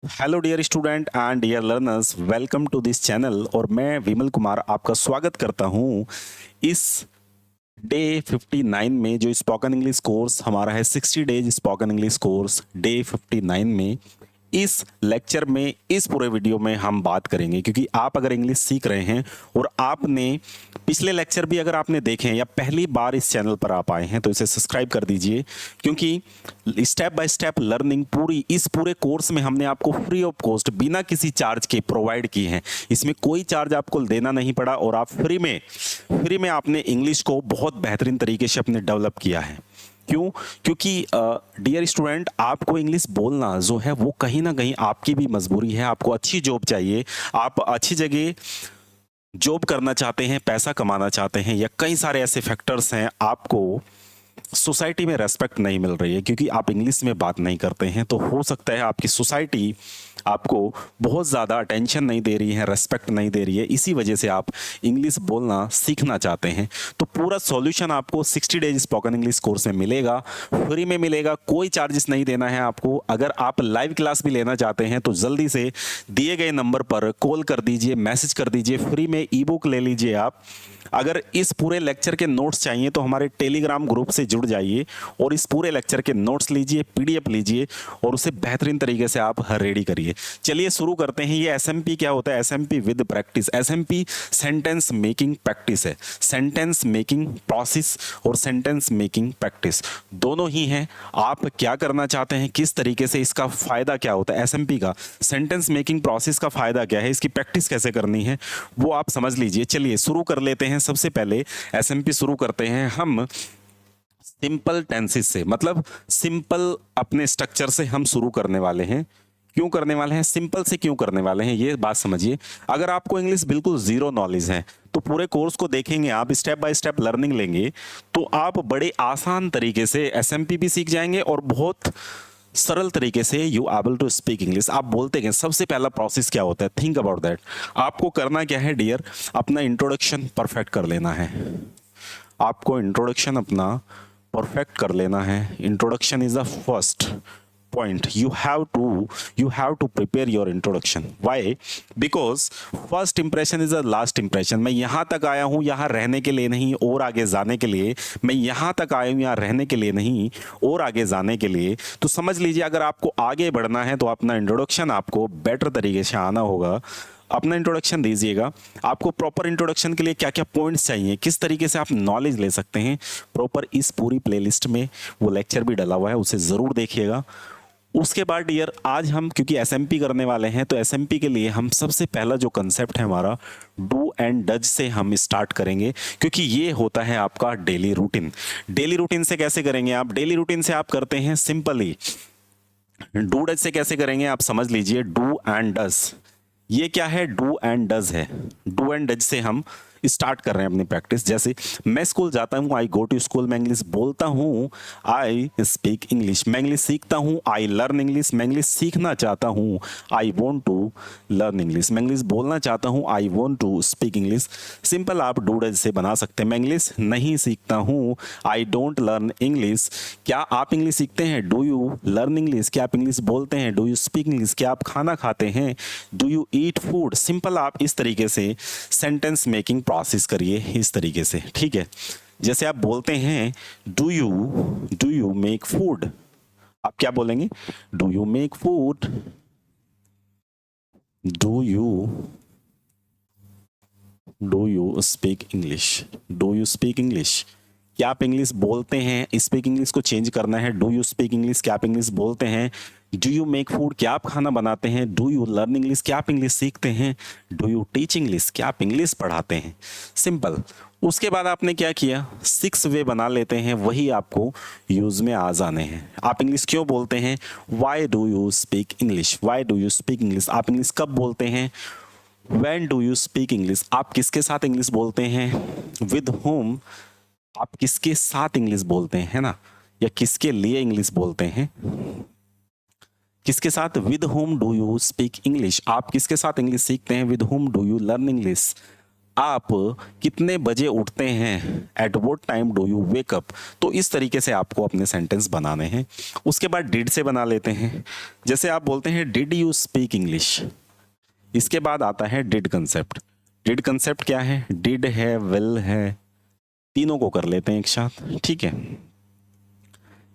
Hello dear student and dear learners, welcome to this channel. और मैं विमल कुमार आपका स्वागत करता हूं इस डे 59 में, जो स्पोकन इंग्लिश कोर्स हमारा है 60 days spoken English course day 59 में। इस लेक्चर में, इस पूरे वीडियो में हम बात करेंगे, क्योंकि आप अगर इंग्लिश सीख रहे हैं और आपने पिछले लेक्चर भी अगर आपने देखे हैं या पहली बार इस चैनल पर आप आए हैं तो इसे सब्सक्राइब कर दीजिए, क्योंकि स्टेप बाय स्टेप लर्निंग पूरी इस पूरे कोर्स में हमने आपको फ्री ऑफ कॉस्ट बिना किसी चार्ज के प्रोवाइड की है। इसमें कोई चार्ज आपको देना नहीं पड़ा और आप फ्री में आपने इंग्लिश को बहुत बेहतरीन तरीके से अपने डेवलप किया है। क्यों? क्योंकि डियर स्टूडेंट, आपको इंग्लिश बोलना जो है वो कहीं ना कहीं आपकी भी मजबूरी है। आपको अच्छी जॉब चाहिए, आप अच्छी जगह जॉब करना चाहते हैं, पैसा कमाना चाहते हैं, या कई सारे ऐसे फैक्टर्स हैं, आपको सोसाइटी में रेस्पेक्ट नहीं मिल रही है क्योंकि आप इंग्लिश में बात नहीं करते हैं। तो हो सकता है आपकी सोसाइटी आपको बहुत ज़्यादा अटेंशन नहीं दे रही है, रेस्पेक्ट नहीं दे रही है, इसी वजह से आप इंग्लिश बोलना सीखना चाहते हैं। तो पूरा सॉल्यूशन आपको 60 डेज स्पोकन इंग्लिश कोर्स में मिलेगा, फ्री में मिलेगा, कोई चार्जेस नहीं देना है आपको। अगर आप लाइव क्लास भी लेना चाहते हैं तो जल्दी से दिए गए नंबर पर कॉल कर दीजिए, मैसेज कर दीजिए, फ्री में ई बुक ले लीजिए आप। अगर इस पूरे लेक्चर के नोट्स चाहिए तो हमारे टेलीग्राम ग्रुप से जुड़ जाइए और इस पूरे लेक्चर के नोट्स लीजिए, पीडीएफ लीजिए और उसे बेहतरीन तरीके से आप रेडी करिए। चलिए शुरू करते हैं। ये एसएमपी क्या होता है? SMP with practice. SMP sentence making practice है। सेंटेंस मेकिंग प्रोसेस और सेंटेंस मेकिंग प्रैक्टिस दोनों ही हैं। आप क्या करना चाहते हैं, किस तरीके से, इसका फायदा क्या होता है, एसएमपी का सेंटेंस मेकिंग प्रोसेस का फायदा क्या है, इसकी प्रैक्टिस कैसे करनी है, वो आप समझ लीजिए। चलिए शुरू कर लेते हैं। सबसे पहले एसएमपी शुरू करते हैं हम सिंपल टेंसेस से, मतलब सिंपल अपने स्ट्रक्चर से हम शुरू करने वाले हैं। क्यों करने वाले हैं, सिंपल से क्यों करने वाले हैं, ये बात समझिए। अगर आपको इंग्लिश बिल्कुल जीरो नॉलेज है तो पूरे कोर्स को देखेंगे आप, स्टेप बाय स्टेप लर्निंग लेंगे, तो आप बड़े आसान तरीके से एसएमपी भी सीख जाएंगे और बहुत सरल तरीके से you able to speak English आप बोलते हैं। सबसे पहला प्रोसेस क्या होता है, थिंक अबाउट दैट। आपको करना क्या है डियर, अपना इंट्रोडक्शन परफेक्ट कर लेना है। आपको इंट्रोडक्शन अपना परफेक्ट कर लेना है। Introduction is the first point. You have to prepare your introduction. Why? Because first impression is the last impression. मैं यहाँ तक आया हूँ यहाँ रहने के लिए नहीं और आगे जाने के लिए। मैं यहाँ तक आया हूँ यहाँ रहने के लिए नहीं और आगे जाने के लिए। तो समझ लीजिए, अगर आपको आगे बढ़ना है तो अपना इंट्रोडक्शन आपको बेटर तरीके से आना होगा। अपना इंट्रोडक्शन दीजिएगा। आपको प्रॉपर इंट्रोडक्शन के लिए क्या क्या पॉइंट्स चाहिए, किस तरीके से आप नॉलेज ले सकते हैं, प्रॉपर इस पूरी प्लेलिस्ट में वो लेक्चर भी डला हुआ है, उसे ज़रूर देखिएगा। उसके बाद डियर, आज हम क्योंकि एसएमपी करने वाले हैं तो एसएमपी के लिए हम सबसे पहला जो कंसेप्ट है हमारा डू एंड डज से हम स्टार्ट करेंगे, क्योंकि ये होता है आपका डेली रूटीन। डेली रूटीन से कैसे करेंगे आप? डेली रूटीन से आप करते हैं सिंपली। डू डज से कैसे करेंगे आप समझ लीजिए। डू एंड डज, ये क्या है? डू एंड डज है। डू एंड डज से हम स्टार्ट कर रहे हैं अपनी प्रैक्टिस। जैसे मैं स्कूल जाता हूँ, आई गो टू स्कूल, मैं इंग्लिश बोलता हूँ, आई स्पीक इंग्लिश। मैं इंग्लिश सीखता हूँ, आई लर्न इंग्लिश। मैं इंग्लिश सीखना चाहता हूँ, I want to learn English. मैं इंग्लिश बोलना चाहता हूँ, I want to speak English. Simple आप डू डज से बना सकते हैं। मैं इंग्लिश नहीं सीखता हूँ, आई डोंट लर्न इंग्लिश। क्या आप इंग्लिश सीखते हैं? Do you learn English? क्या आप इंग्लिश बोलते हैं? Do you speak English? क्या आप खाना खाते हैं? Do you eat food? Simple आप इस तरीके से सेंटेंस मेकिंग प्रोसेस करिए इस तरीके से, ठीक है। जैसे आप बोलते हैं डू यू मेक फूड, आप क्या बोलेंगे? Do you make food? Do you speak English? Do you speak English? क्या आप इंग्लिश बोलते हैं? स्पीक इंग्लिश को चेंज करना है, डू यू स्पीक इंग्लिश? क्या आप इंग्लिश बोलते हैं? Do you make food? क्या आप खाना बनाते हैं? Do you learn English? क्या आप इंग्लिश सीखते हैं? Do you teach English? क्या आप इंग्लिश पढ़ाते हैं? सिंपल। उसके बाद आपने क्या किया, 6 वे बना लेते हैं, वही आपको यूज में आ जाने हैं। आप इंग्लिश क्यों बोलते हैं? Why do you speak English? Y do you speak English? आप इंग्लिश कब बोलते हैं? When do you speak English? आप किसके साथ इंग्लिश बोलते हैं? With home? आप किसके साथ इंग्लिश बोलते हैं, है ना, या किसके लिए इंग्लिश बोलते हैं? किसके साथ? With home do you speak English? आप किसके साथ इंग्लिश सीखते हैं? With home do you learn English? आप कितने बजे उठते हैं, at what time do you wake up. तो इस तरीके से आपको अपने सेंटेंस बनाने हैं। उसके बाद डिड से बना लेते हैं। जैसे आप बोलते हैं डिड यू स्पीक इंग्लिश, इसके बाद आता है डिड कंसेप्ट। डिड कंसेप्ट क्या है, डिड है, विल है, तीनों को कर लेते हैं एक साथ, ठीक है।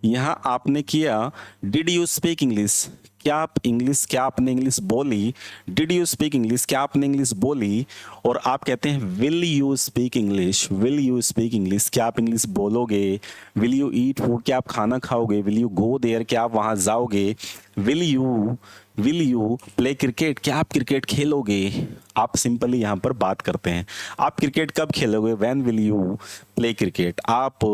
यहां आपने किया डिड यू स्पीक इंग्लिश, क्या आपने इंग्लिश बोली। डिड यू स्पीक इंग्लिश, क्या आपने इंग्लिश बोली। और आप कहते हैं will you speak English, will you speak English, क्या आप इंग्लिश बोलोगे। विल यू ईट फूड, क्या आप खाना खाओगे। विल यू गो देयर, क्या आप वहां जाओगे। विल यू प्ले क्रिकेट, क्या आप क्रिकेट खेलोगे। आप सिंपली यहाँ पर बात करते हैं, आप क्रिकेट कब खेलोगे, when will you play cricket. आप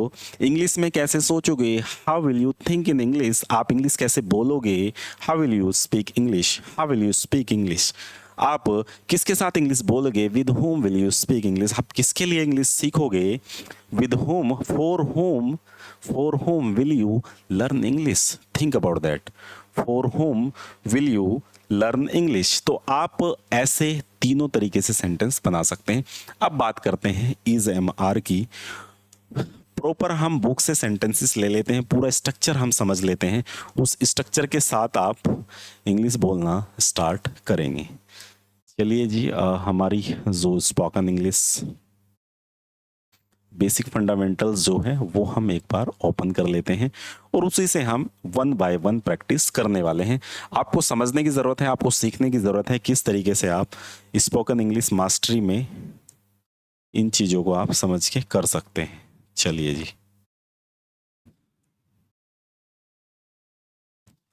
इंग्लिश में कैसे सोचोगे, how will you think in English. आप इंग्लिश कैसे बोलोगे, how will you speak English, how will you speak English. आप किसके साथ इंग्लिश बोलोगे, with home will you speak English. आप किसके लिए इंग्लिश सीखोगे, with home, for home will you learn English. Think about that, for home will you learn English. तो आप ऐसे तीनों तरीके से सेंटेंस बना सकते हैं। अब बात करते हैं इज एम आर की। प्रॉपर हम बुक से सेंटेंसेस ले लेते हैं, पूरा स्ट्रक्चर हम समझ लेते हैं, उस स्ट्रक्चर के साथ आप इंग्लिश बोलना स्टार्ट करेंगे। चलिए जी, हमारी जो स्पोकन इंग्लिश बेसिक फंडामेंटल्स जो है वो हम एक बार ओपन कर लेते हैं और उसी से हम 1 बाय 1 प्रैक्टिस करने वाले हैं। आपको समझने की ज़रूरत है, आपको सीखने की ज़रूरत है किस तरीके से आप स्पोकन इंग्लिश मास्टरी में इन चीज़ों को आप समझ के कर सकते हैं। चलिए जी,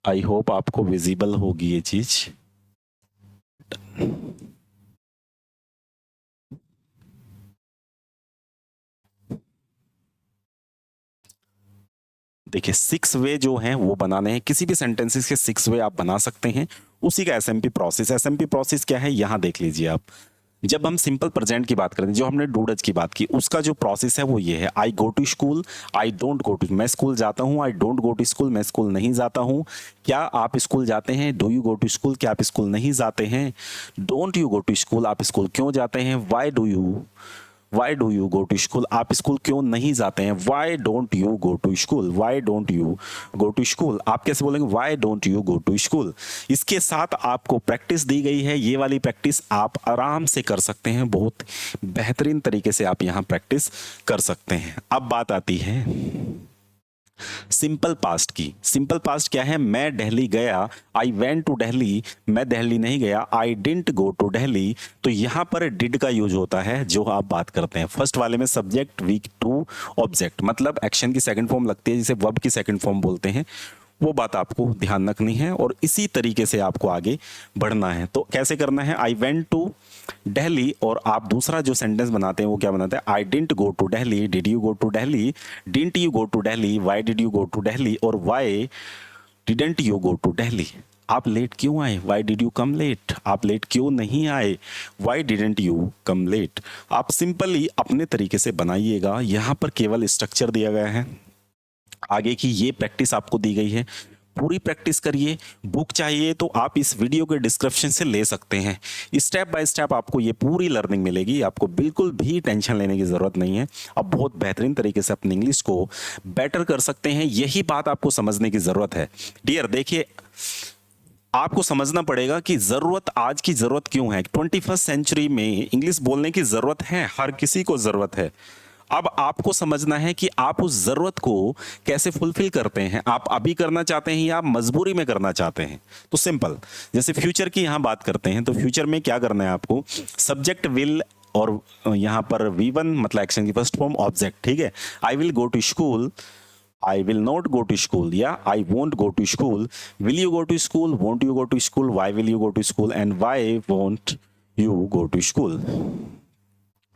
आई होप आपको विजिबल होगी ये चीज़। देखिए 6 वे जो हैं वो बनाने हैं, किसी भी सेंटेंसेस के 6 वे आप बना सकते हैं। उसी का एसएमपी प्रोसेस, एसएमपी प्रोसेस क्या है यहाँ देख लीजिए आप। जब हम सिंपल प्रेजेंट की बात करते हैं, जो हमने डूडज की बात की, उसका जो प्रोसेस है वो ये है, I go to school, I don't go to, मैं स्कूल जाता हूँ, I don't go to school, मैं स्कूल नहीं जाता हूँ। क्या आप स्कूल जाते हैं, do you go to school, क्या आप स्कूल नहीं जाते हैं। Don't you go to school, आप स्कूल क्यों जाते हैं। Why do you go to school, आप स्कूल क्यों नहीं जाते हैं। Why don't you go to school, Y don't you go to school, आप कैसे बोलेंगे, why don't you go to school. इसके साथ आपको प्रैक्टिस दी गई है, ये वाली प्रैक्टिस आप आराम से कर सकते हैं, बहुत बेहतरीन तरीके से आप यहाँ प्रैक्टिस कर सकते हैं। अब बात आती है सिंपल पास्ट की। सिंपल पास्ट क्या है, मैं दिल्ली गया, आई वेंट टू दिल्ली, मैं दिल्ली नहीं गया, I didn't go to Delhi. तो यहां पर डिड का यूज होता है जो आप बात करते हैं। फर्स्ट वाले में सब्जेक्ट वीक टू ऑब्जेक्ट, मतलब एक्शन की सेकंड फॉर्म लगती है, जिसे वर्ब की सेकंड फॉर्म बोलते हैं। वो बात आपको ध्यान रखनी है और इसी तरीके से आपको आगे बढ़ना है। तो कैसे करना है, आई वेंट टू दिल्ली, और आप दूसरा जो सेंटेंस बनाते हैं वो क्या बनाते हैं, I didn't go to Delhi, did you go to Delhi, didn't you go to Delhi, why did you go to Delhi, और why didn't you go to Delhi. आप लेट क्यों आए, why did you come late, आप लेट क्यों नहीं आए, why didn't you come late. आप simply अपने तरीके से बनाइएगा, यहाँ पर केवल स्ट्रक्चर दिया गया है, आगे की ये प्रैक्टिस आपको दी गई है, पूरी प्रैक्टिस करिए। बुक चाहिए तो आप इस वीडियो के डिस्क्रिप्शन से ले सकते हैं, स्टेप बाय स्टेप आपको ये पूरी लर्निंग मिलेगी, आपको बिल्कुल भी टेंशन लेने की ज़रूरत नहीं है। आप बहुत बेहतरीन तरीके से अपनी इंग्लिश को बेटर कर सकते हैं, यही बात आपको समझने की ज़रूरत है। डियर देखिए, आपको समझना पड़ेगा कि ज़रूरत, आज की ज़रूरत क्यों है, 21st सेंचुरी में इंग्लिश बोलने की ज़रूरत है, हर किसी को ज़रूरत है। अब आपको समझना है कि आप उस जरूरत को कैसे फुलफिल करते हैं, आप अभी करना चाहते हैं या आप मजबूरी में करना चाहते हैं। तो सिंपल, जैसे फ्यूचर की यहां बात करते हैं, तो फ्यूचर में क्या करना है आपको, सब्जेक्ट विल, और यहां पर V1 मतलब एक्शन की फर्स्ट फॉर्म ऑब्जेक्ट, ठीक है। I will go to school, I will not go to school, या I won't go to school, will you go to school, won't you go to school, why will you go to school, and why won't you go to school,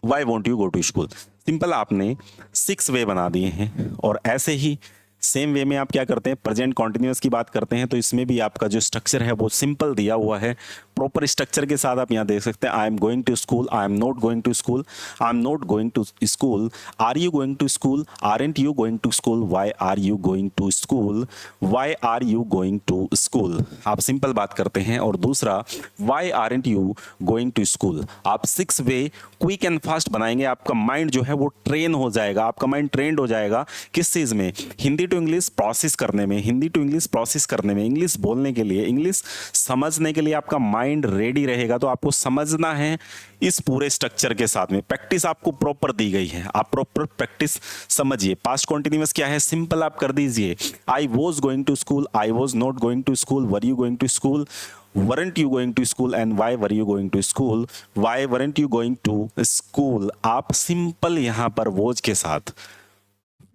why won't you go to school. Simple आपने 6 वे बना दिए हैं और ऐसे ही same way में आप क्या करते हैं, प्रेजेंट कॉन्टिन्यूअस की बात करते हैं तो इसमें भी आपका जो स्ट्रक्चर है वो सिंपल दिया हुआ है। प्रॉपर स्ट्रक्चर के साथ आप यहाँ देख सकते हैं, I am going to school, I am not going to school, I am not going to school, are you going to school, aren't you going to school, why are you going to school, why are you going to school. आप simple बात करते हैं। और दूसरा, why aren't you going to school, आप 6 वे quick and fast बनाएंगे, आपका mind जो है वो ट्रेन हो जाएगा, आपका माइंड ट्रेंड हो जाएगा किस चीज़ में, हिंदी टू इंग्लिश प्रोसेस करने में, हिंदी टू इंग्लिश प्रोसेस करने में, इंग्लिश बोलने के लिए, इंग्लिश समझने के लिए आपका माइंड रेडी रहेगा। तो आपको समझना है इस पूरे स्ट्रक्चर के साथ में, प्रैक्टिस आपको प्रॉपर दी गई है, आप प्रॉपर प्रैक्टिस समझिए। पास्ट कॉन्टिन्यूअस क्या है, सिंपल आप कर दीजिए, I was going to school, I was not going to school, were you going to school, weren't you going to school and why were you going to school, why weren't you going to school। आप simple यहां पर was के साथ,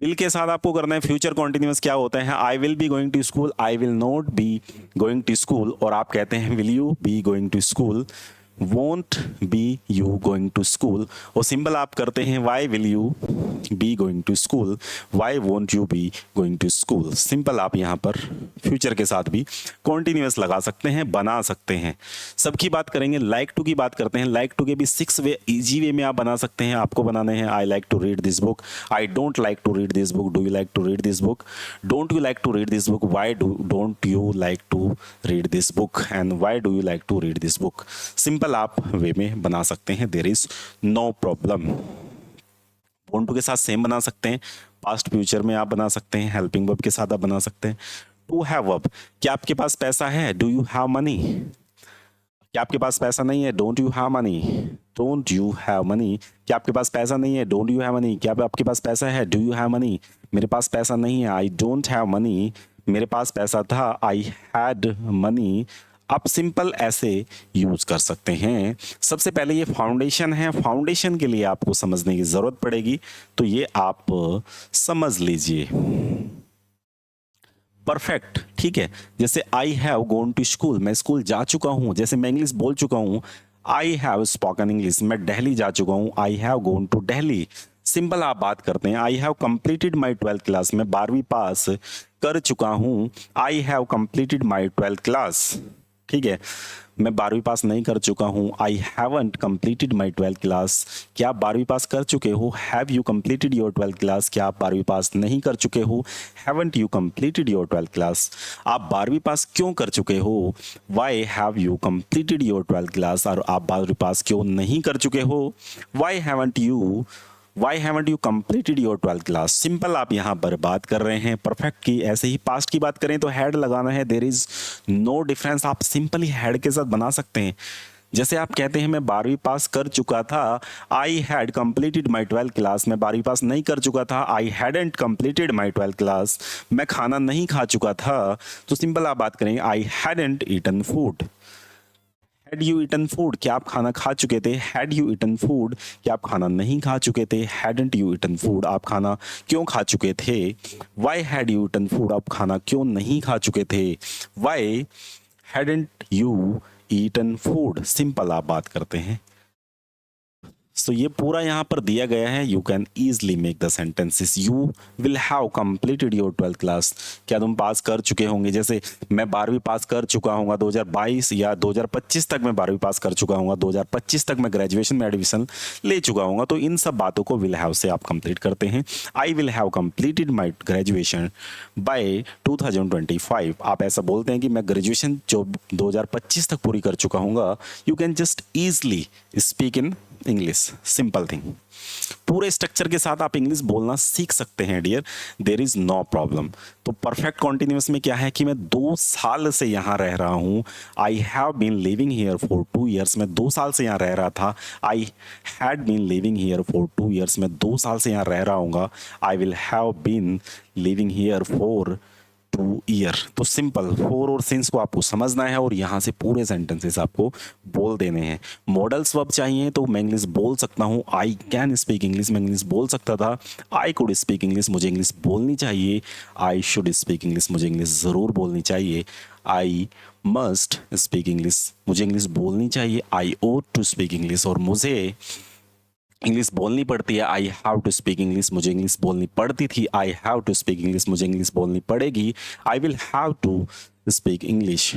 will के साथ आपको करना है। फ्यूचर कॉन्टिन्यूअस क्या होता है, I will be going to school, I will not be going to school, और आप कहते हैं will you be going to school, won't be you going to school। और सिंबल आप करते हैं why will you be going to school, why won't you be going to school। Simple आप यहाँ पर फ्यूचर के साथ भी कॉन्टिन्यूअस लगा सकते हैं, बना सकते हैं। सबकी बात करेंगे, लाइक टू की बात करते हैं। लाइक टू के भी 6 वे इजी वे में आप बना सकते हैं। आपको बनाने हैं, I like to read this book, I don't like to read this book, do you like to read this book, don't you like to read this book, why don't you like to read this book, and why do you like to read this book. Simple आप way में बना सकते हैं, there is no problem. Want to के साथ same बना सकते हैं, पास्ट फ्यूचर में आप बना सकते हैं, हेल्पिंग वर्ब के साथ आप बना सकते हैं। टू हैव वर्ब, क्या आपके पास पैसा है, डू यू हैव मनी, क्या आपके पास पैसा नहीं है, don't you have money, don't you have money, क्या आपके पास पैसा नहीं है, डोंट यू हैव मनी, क्या आपके पास पैसा है, डू यू हैव मनी, मेरे पास पैसा नहीं है, आई डोंट हैव मनी, मेरे पास पैसा था, आई हैड मनी। आप सिंपल ऐसे यूज कर सकते हैं। सबसे पहले ये फाउंडेशन है, फाउंडेशन के लिए आपको समझने की जरूरत पड़ेगी, तो ये आप समझ लीजिए। परफेक्ट, ठीक है। जैसे I have gone to school, मैं स्कूल जा चुका हूं। जैसे मैं इंग्लिश बोल चुका हूं, आई हैव स्पोकन इंग्लिश, मैं दिल्ली जा चुका हूं, I have gone to Delhi. Simple आप बात करते हैं, I have completed my 12th class, मैं 12वीं पास कर चुका हूं, I have completed my 12th class. ठीक है, मैं 12वीं पास नहीं कर चुका हूँ, I haven't completed my 12th class. क्या आप 12वीं पास कर चुके हो, have you completed your 12th class, क्या आप 12वीं पास नहीं कर चुके हो, haven't you completed your 12th class. आप 12वीं पास क्यों कर चुके हो, why have you completed your 12th class, और आप 12वीं पास क्यों नहीं कर चुके हो, why haven't you completed your 12th class. Simple आप यहाँ पर बात कर रहे हैं परफेक्ट की। ऐसे ही पास्ट की बात करें तो हैड लगाना है, देयर इज नो डिफरेंस, आप सिंपली हैड के साथ बना सकते हैं। जैसे आप कहते हैं मैं 12वीं पास कर चुका था, I had completed my 12th class, मैं 12वीं पास नहीं कर चुका था, आई hadn't completed my 12th class, मैं खाना नहीं खा चुका था। तो सिंपल आप बात करेंगे, I hadn't eaten food. Had you eaten food, क्या आप खाना खा चुके थे, हैड यू ईटन फूड, क्या आप खाना नहीं खा चुके थे, हैडेंट यू ईटन फूड, आप खाना क्यों खा चुके थे, why had you eaten food, आप खाना क्यों नहीं खा चुके थे, why hadn't you eaten food. Simple आप बात करते हैं। सो ये पूरा यहाँ पर दिया गया है, you can easily make the sentences. You will have completed your 12th class, क्या तुम पास कर चुके होंगे। जैसे मैं 12वीं पास कर चुका हूँ 2022 या 2025 तक मैं 12वीं पास कर चुका हूँ, 2025 तक मैं ग्रेजुएशन में एडमिशन ले चुका हूँ। तो इन सब बातों को विल हैव से आप कंप्लीट करते हैं। I will have completed my graduation by 2025, आप ऐसा बोलते हैं कि मैं ग्रेजुएशन जो 2025 तक पूरी कर चुका हूँ। You can just easily speak in English, simple thing. पूरे स्ट्रक्चर के साथ आप इंग्लिश बोलना सीख सकते हैं dear, there is no problem. तो परफेक्ट कॉन्टिन्यूअस में क्या है कि मैं 2 साल से यहाँ रह रहा हूँ, I have been living here for 2 years, मैं 2 साल से यहाँ रह रहा था। I had been living here for 2 years, मैं 2 साल से यहाँ रह रहा हूँ। I will have been living here for 2 year। तो सिंपल फोर और सिंस को आपको समझना है और यहाँ से पूरे सेंटेंसेस आपको बोल देने हैं। मॉडल्स वर्ब चाहिए तो मैं इंग्लिश बोल सकता हूँ, आई कैन स्पीक इंग्लिश, मैं इंग्लिश बोल सकता था। आई कुड स्पीक इंग्लिश, मुझे इंग्लिश बोलनी चाहिए। आई शुड स्पीक इंग्लिश, मुझे इंग्लिश ज़रूर बोलनी चाहिए। आई मस्ट स्पीक इंग्लिश, मुझे इंग्लिश बोलनी चाहिए। I ought to speak English, और मुझे इंग्लिश बोलनी पड़ती है, I have to speak English, मुझे इंग्लिश बोलनी पड़ती थी, I have to speak English, मुझे इंग्लिश बोलनी पड़ेगी, I will have to speak English.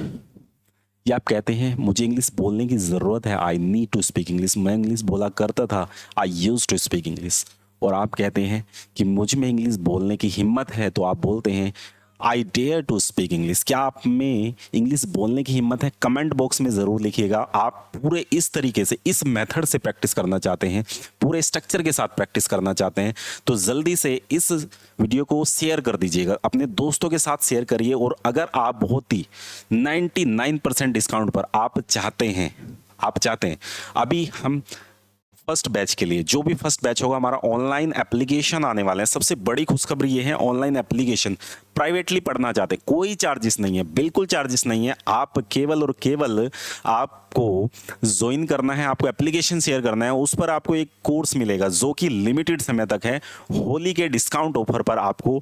या आप कहते हैं मुझे इंग्लिश बोलने की ज़रूरत है, I need to speak English, मैं इंग्लिश बोला करता था, I use to speak English. और आप कहते हैं कि मुझ में इंग्लिश बोलने की हिम्मत है, तो आप बोलते हैं I dare to speak English. क्या आप में इंग्लिश बोलने की हिम्मत है? कमेंट बॉक्स में ज़रूर लिखिएगा। आप पूरे इस तरीके से, इस मेथड से प्रैक्टिस करना चाहते हैं, पूरे स्ट्रक्चर के साथ प्रैक्टिस करना चाहते हैं, तो जल्दी से इस वीडियो को शेयर कर दीजिएगा, अपने दोस्तों के साथ शेयर करिए। और अगर आप बहुत ही 99% डिस्काउंट पर आप चाहते हैं, अभी हम फर्स्ट बैच के लिए, जो भी फर्स्ट बैच होगा हमारा ऑनलाइन एप्लीकेशन आने वाला है। सबसे बड़ी खुशखबरी ये है, ऑनलाइन एप्लीकेशन प्राइवेटली पढ़ना चाहते, कोई चार्जेस नहीं है, बिल्कुल चार्जेस नहीं है। आप केवल और केवल आपको ज्वाइन करना है, आपको एप्लीकेशन शेयर करना है, उस पर आपको एक कोर्स मिलेगा जो कि लिमिटेड समय तक है। होली के डिस्काउंट ऑफर पर आपको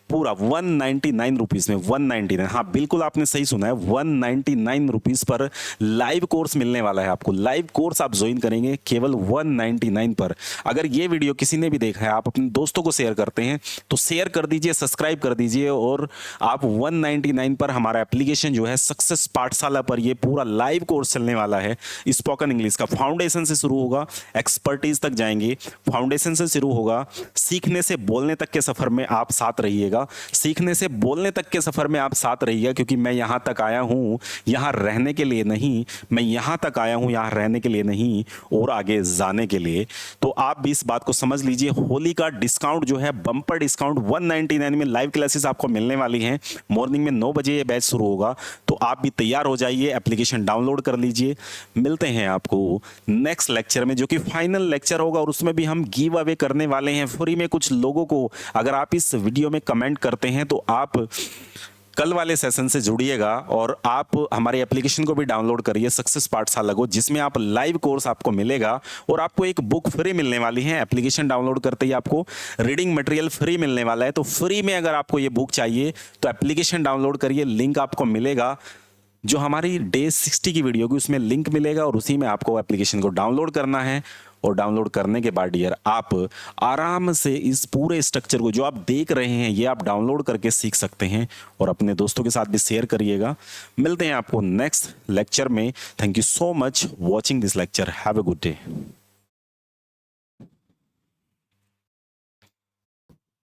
पूरा 199 रुपीज़ में, 199, हाँ बिल्कुल आपने सही सुना है, 199 रुपीज़ पर लाइव कोर्स मिलने वाला है आपको। लाइव कोर्स आप ज्वाइन करेंगे केवल 199 पर। अगर ये वीडियो किसी ने भी देखा है, आप अपने दोस्तों को शेयर करते हैं, तो शेयर कर दीजिए, सब्सक्राइब कर दीजिए, और आप 199 पर हमारा एप्लीकेशन जो है सक्सेस पाठशाला पर ये पूरा लाइव कोर्स चलने वाला है। स्पोकन इंग्लिश का फाउंडेशन से शुरू होगा, एक्सपर्टीज तक जाएंगे, फाउंडेशन से शुरू होगा, सीखने से बोलने तक के सफर में आप साथ रहिएगा, सीखने से बोलने तक के सफर में आप साथ रहिएगा, क्योंकि मैं यहां तक आया हूं यहां रहने के लिए नहीं, मैं यहां तक आया हूं यहां रहने के लिए नहीं, और आगे जाने के लिए। तो आप भी इस बात को समझ लीजिए, होली का डिस्काउंट जो है, बम्पर डिस्काउंट 199 में लाइव क्लासेस आपको मिलने वाली हैं। मॉर्निंग में 9 बजे ये बैच शुरू होगा, तो आप भी तैयार हो जाइए, एप्लीकेशन डाउनलोड कर लीजिए। मिलते हैं आपको नेक्स्ट लेक्चर में, जो कि फाइनल लेक्चर होगा, और उसमें भी हम गिव अवे करने वाले हैं फ्री में कुछ लोगों को। अगर आप इस वीडियो में कमेंट करते हैं तो आप कल वाले सेशन से जुड़िएगा, और आप हमारे एप्लीकेशन को भी डाउनलोड करिए, सक्सेस पाठशाला को, जिसमें आप लाइव कोर्स आपको मिलेगा, और आपको एक बुक फ्री मिलने वाली है। एप्लीकेशन डाउनलोड करते ही आपको रीडिंग मटेरियल फ्री मिलने वाला है। तो फ्री में अगर आपको ये बुक चाहिए तो एप्लीकेशन डाउनलोड करिए, लिंक आपको मिलेगा, जो हमारी डे 60 की वीडियो की उसमें लिंक मिलेगा, और उसी में आपको एप्लीकेशन को डाउनलोड करना है। और डाउनलोड करने के बाद यार आप आराम से इस पूरे स्ट्रक्चर को जो आप देख रहे हैं, ये आप डाउनलोड करके सीख सकते हैं, और अपने दोस्तों के साथ भी शेयर करिएगा। मिलते हैं आपको नेक्स्ट लेक्चर में। Thank you so much watching this lecture. Have a good day.